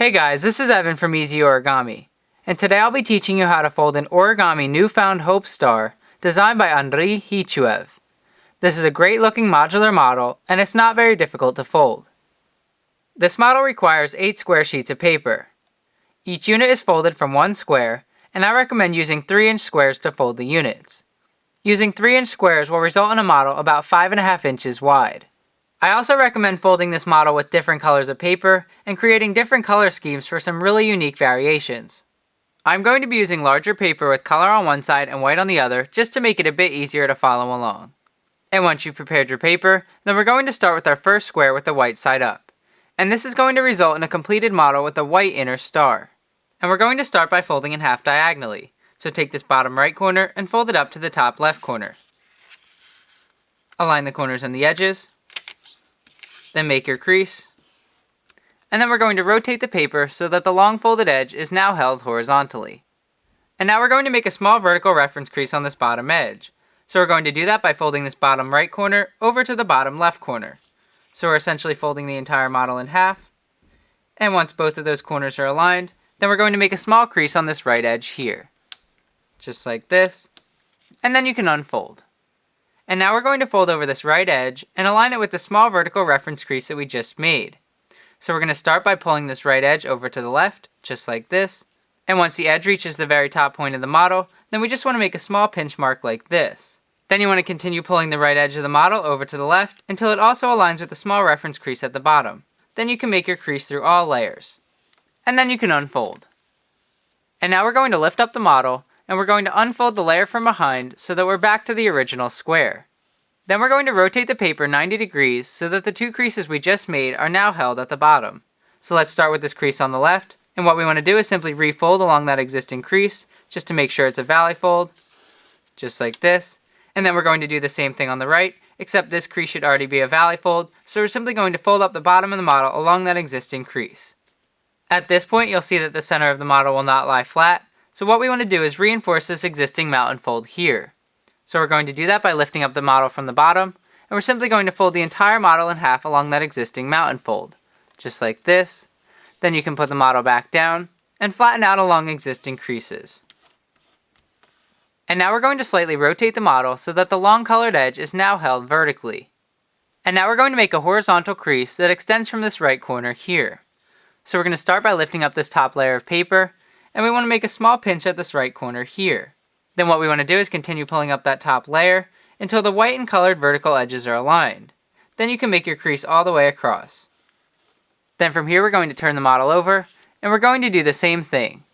Hey guys, this is Evan from EzOrigami, and today I'll be teaching you how to fold an origami Newfound Hope star designed by Andrey Hechuev. This is a great looking modular model, and it's not very difficult to fold. This model requires 8 square sheets of paper. Each unit is folded from 1 square, and I recommend using 3-inch squares to fold the units. Using 3-inch squares will result in a model about 5.5 inches wide. I also recommend folding this model with different colors of paper and creating different color schemes for some really unique variations. I'm going to be using larger paper with color on one side and white on the other just to make it a bit easier to follow along. And once you've prepared your paper, then we're going to start with our first square with the white side up. And this is going to result in a completed model with a white inner star. And we're going to start by folding in half diagonally. So take this bottom right corner and fold it up to the top left corner. Align the corners and the edges. Then make your crease. And then we're going to rotate the paper so that the long folded edge is now held horizontally. And now we're going to make a small vertical reference crease on this bottom edge. So we're going to do that by folding this bottom right corner over to the bottom left corner. So we're essentially folding the entire model in half. And once both of those corners are aligned, then we're going to make a small crease on this right edge here. Just like this. And then you can unfold. And now we're going to fold over this right edge and align it with the small vertical reference crease that we just made. So we're going to start by pulling this right edge over to the left, just like this. And once the edge reaches the very top point of the model, then we just want to make a small pinch mark like this. Then you want to continue pulling the right edge of the model over to the left until it also aligns with the small reference crease at the bottom. Then you can make your crease through all layers. And then you can unfold. And now we're going to lift up the model, and we're going to unfold the layer from behind so that we're back to the original square. Then we're going to rotate the paper 90 degrees so that the 2 creases we just made are now held at the bottom. So let's start with this crease on the left, and what we want to do is simply refold along that existing crease just to make sure it's a valley fold, just like this. And then we're going to do the same thing on the right, except this crease should already be a valley fold, so we're simply going to fold up the bottom of the model along that existing crease. At this point, you'll see that the center of the model will not lie flat, so what we want to do is reinforce this existing mountain fold here. So we're going to do that by lifting up the model from the bottom, and we're simply going to fold the entire model in half along that existing mountain fold, just like this. Then you can put the model back down and flatten out along existing creases. And now we're going to slightly rotate the model so that the long colored edge is now held vertically. And now we're going to make a horizontal crease that extends from this right corner here. So we're going to start by lifting up this top layer of paper, and we want to make a small pinch at this right corner here. Then what we want to do is continue pulling up that top layer until the white and colored vertical edges are aligned. Then you can make your crease all the way across. Then from here we're going to turn the model over, and we're going to do the same thing.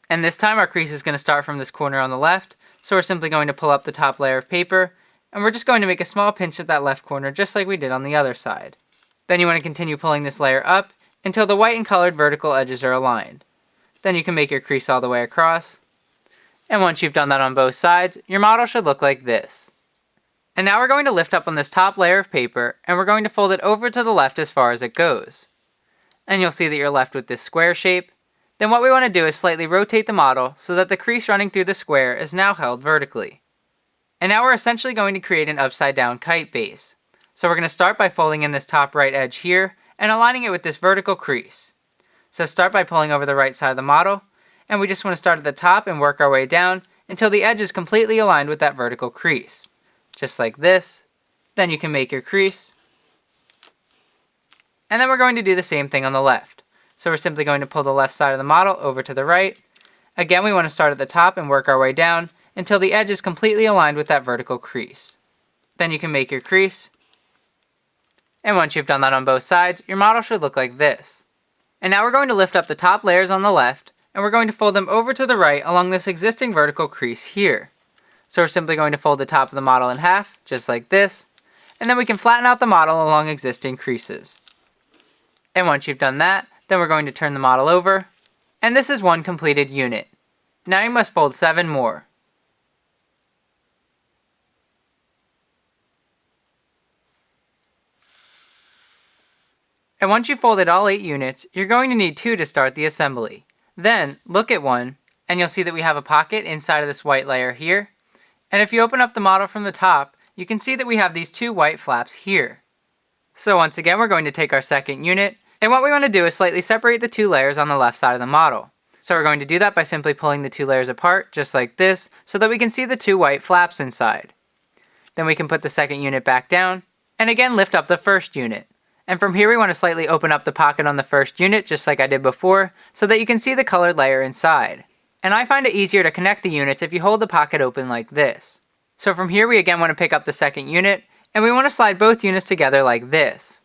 And this time our crease is going to start from this corner on the left, so we're simply going to pull up the top layer of paper, and we're just going to make a small pinch at that left corner just like we did on the other side. Then you want to continue pulling this layer up until the white and colored vertical edges are aligned. Then you can make your crease all the way across. And once you've done that on both sides, your model should look like this. And now we're going to lift up on this top layer of paper, and we're going to fold it over to the left as far as it goes. And you'll see that you're left with this square shape. Then what we want to do is slightly rotate the model so that the crease running through the square is now held vertically. And now we're essentially going to create an upside down kite base. So we're going to start by folding in this top right edge here and aligning it with this vertical crease. So start by pulling over the right side of the model, and we just want to start at the top and work our way down until the edge is completely aligned with that vertical crease. Just like this. Then you can make your crease. And then we're going to do the same thing on the left. So we're simply going to pull the left side of the model over to the right. Again, we want to start at the top and work our way down until the edge is completely aligned with that vertical crease. Then you can make your crease. And once you've done that on both sides, your model should look like this. And now we're going to lift up the top layers on the left, and we're going to fold them over to the right along this existing vertical crease here. So we're simply going to fold the top of the model in half, just like this, and then we can flatten out the model along existing creases. And once you've done that, then we're going to turn the model over, and this is one completed unit. Now you must fold 7 more. And once you've folded all 8 units, you're going to need 2 to start the assembly. Then, look at one, and you'll see that we have a pocket inside of this white layer here. And if you open up the model from the top, you can see that we have these 2 white flaps here. So once again, we're going to take our second unit, And what we want to do is slightly separate the two layers on the left side of the model. So we're going to do that by simply pulling the two layers apart, just like this, so that we can see the two white flaps inside. Then we can put the second unit back down, and again lift up the first unit. And from here we want to slightly open up the pocket on the first unit, just like I did before, so that you can see the colored layer inside. And I find it easier to connect the units if you hold the pocket open like this. So from here we again want to pick up the second unit, and we want to slide both units together like this.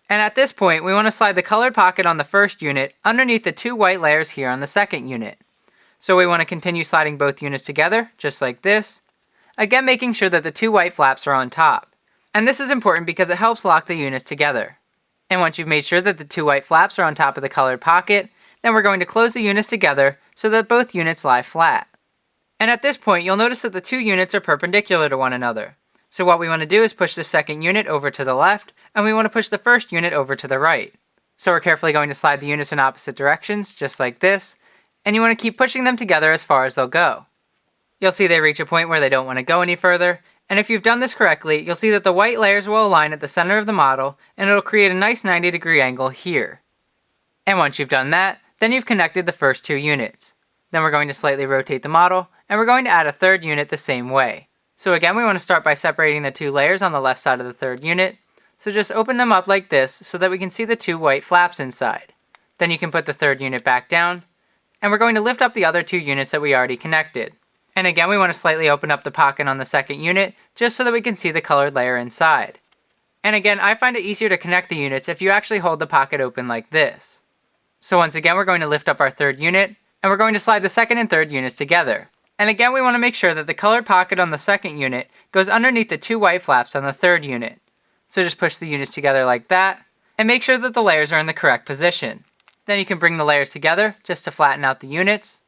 And at this point we want to slide the colored pocket on the first unit underneath the two white layers here on the second unit. So we want to continue sliding both units together, just like this, again making sure that the two white flaps are on top. And this is important because it helps lock the units together. And once you've made sure that the two white flaps are on top of the colored pocket, then we're going to close the units together so that both units lie flat. And at this point you'll notice that the two units are perpendicular to one another. So what we want to do is push the second unit over to the left, and we want to push the first unit over to the right. So we're carefully going to slide the units in opposite directions, just like this, and you want to keep pushing them together as far as they'll go. You'll see they reach a point where they don't want to go any further, and if you've done this correctly, you'll see that the white layers will align at the center of the model, and it'll create a nice 90-degree angle here. And once you've done that, then you've connected the first two units. Then we're going to slightly rotate the model, and we're going to add a third unit the same way. So again, we want to start by separating the two layers on the left side of the third unit. So just open them up like this so that we can see the two white flaps inside. Then you can put the third unit back down, and we're going to lift up the other two units that we already connected. And again, we want to slightly open up the pocket on the second unit just so that we can see the colored layer inside. And again, I find it easier to connect the units if you actually hold the pocket open like this. So once again, we're going to lift up our third unit, and we're going to slide the second and third units together. And again, we want to make sure that the colored pocket on the second unit goes underneath the two white flaps on the third unit. So just push the units together like that, and make sure that the layers are in the correct position. Then you can bring the layers together just to flatten out the units.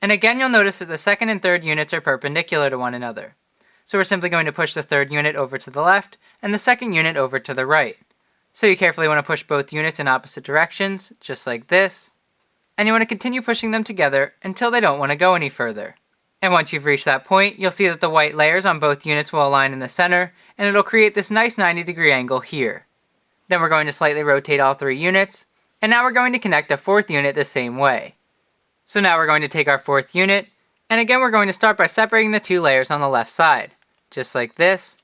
And again, you'll notice that the second and third units are perpendicular to one another. So we're simply going to push the third unit over to the left, and the second unit over to the right. So you carefully want to push both units in opposite directions, just like this. And you want to continue pushing them together until they don't want to go any further. And once you've reached that point, you'll see that the white layers on both units will align in the center, and it'll create this nice 90-degree angle here. Then we're going to slightly rotate all three units, and now we're going to connect a fourth unit the same way. So now we're going to take our fourth unit, and again we're going to start by separating the two layers on the left side, just like this.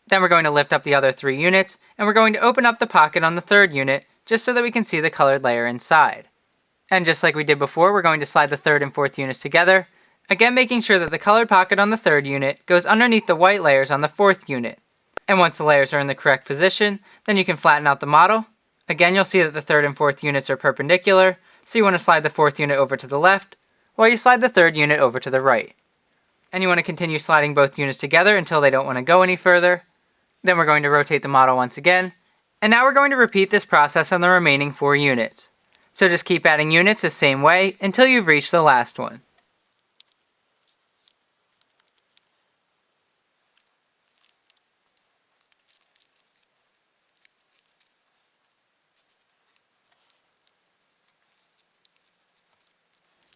Then we're going to lift up the other three units, and we're going to open up the pocket on the third unit, just so that we can see the colored layer inside. And just like we did before, we're going to slide the third and fourth units together, again making sure that the colored pocket on the third unit goes underneath the white layers on the fourth unit. And once the layers are in the correct position, then you can flatten out the model. Again, you'll see that the third and fourth units are perpendicular, so you want to slide the fourth unit over to the left, while you slide the third unit over to the right. And you want to continue sliding both units together until they don't want to go any further. Then we're going to rotate the model once again, and now we're going to repeat this process on the remaining four units. So just keep adding units the same way until you've reached the last one.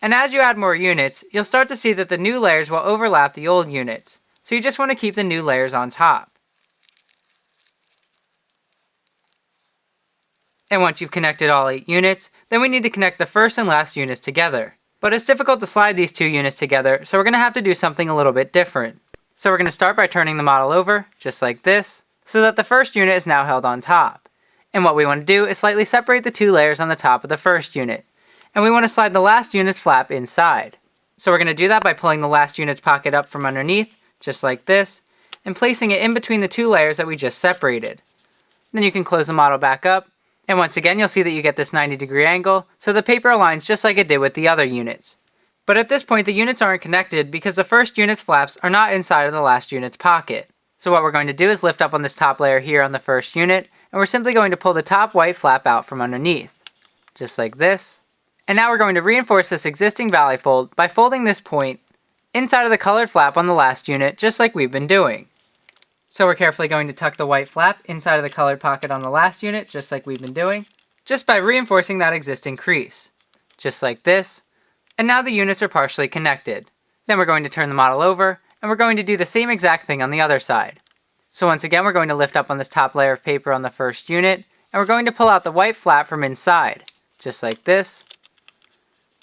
And as you add more units, you'll start to see that the new layers will overlap the old units, so you just want to keep the new layers on top. And once you've connected all 8 units, then we need to connect the first and last units together. But it's difficult to slide these two units together, so we're going to have to do something a little bit different. So we're going to start by turning the model over, just like this, so that the first unit is now held on top. And what we want to do is slightly separate the two layers on the top of the first unit. And we want to slide the last unit's flap inside. So we're going to do that by pulling the last unit's pocket up from underneath, just like this, and placing it in between the two layers that we just separated. Then you can close the model back up, and once again you'll see that you get this 90-degree angle, so the paper aligns just like it did with the other units. But at this point the units aren't connected because the first unit's flaps are not inside of the last unit's pocket. So what we're going to do is lift up on this top layer here on the first unit, and we're simply going to pull the top white flap out from underneath, just like this. And now we're going to reinforce this existing valley fold by folding this point inside of the colored flap on the last unit, just like we've been doing. So we're carefully going to tuck the white flap inside of the colored pocket on the last unit, just like we've been doing, just by reinforcing that existing crease, just like this. And now the units are partially connected. Then we're going to turn the model over, and we're going to do the same exact thing on the other side. So once again, we're going to lift up on this top layer of paper on the first unit, and we're going to pull out the white flap from inside, just like this.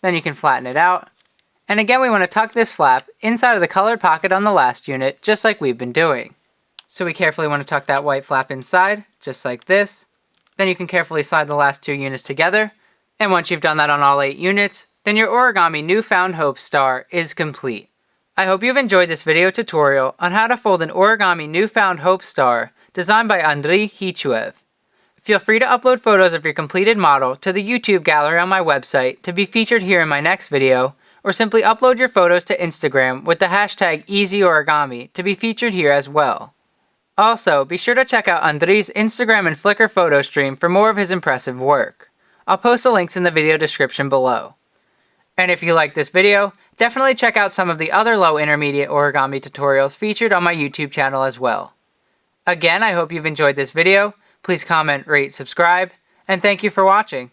Then you can flatten it out. And again, we want to tuck this flap inside of the colored pocket on the last unit, just like we've been doing. So we carefully want to tuck that white flap inside, just like this. Then you can carefully slide the last 2 units together. And once you've done that on all 8 units, then your Origami Newfound Hope star is complete. I hope you've enjoyed this video tutorial on how to fold an Origami Newfound Hope star designed by Andrey Hechuev. Feel free to upload photos of your completed model to the YouTube gallery on my website to be featured here in my next video, or simply upload your photos to Instagram with the hashtag EzOrigami to be featured here as well. Also, be sure to check out Andrey's Instagram and Flickr photo stream for more of his impressive work. I'll post the links in the video description below. And if you like this video, definitely check out some of the other low intermediate origami tutorials featured on my YouTube channel as well. Again, I hope you've enjoyed this video. Please comment, rate, subscribe, and thank you for watching.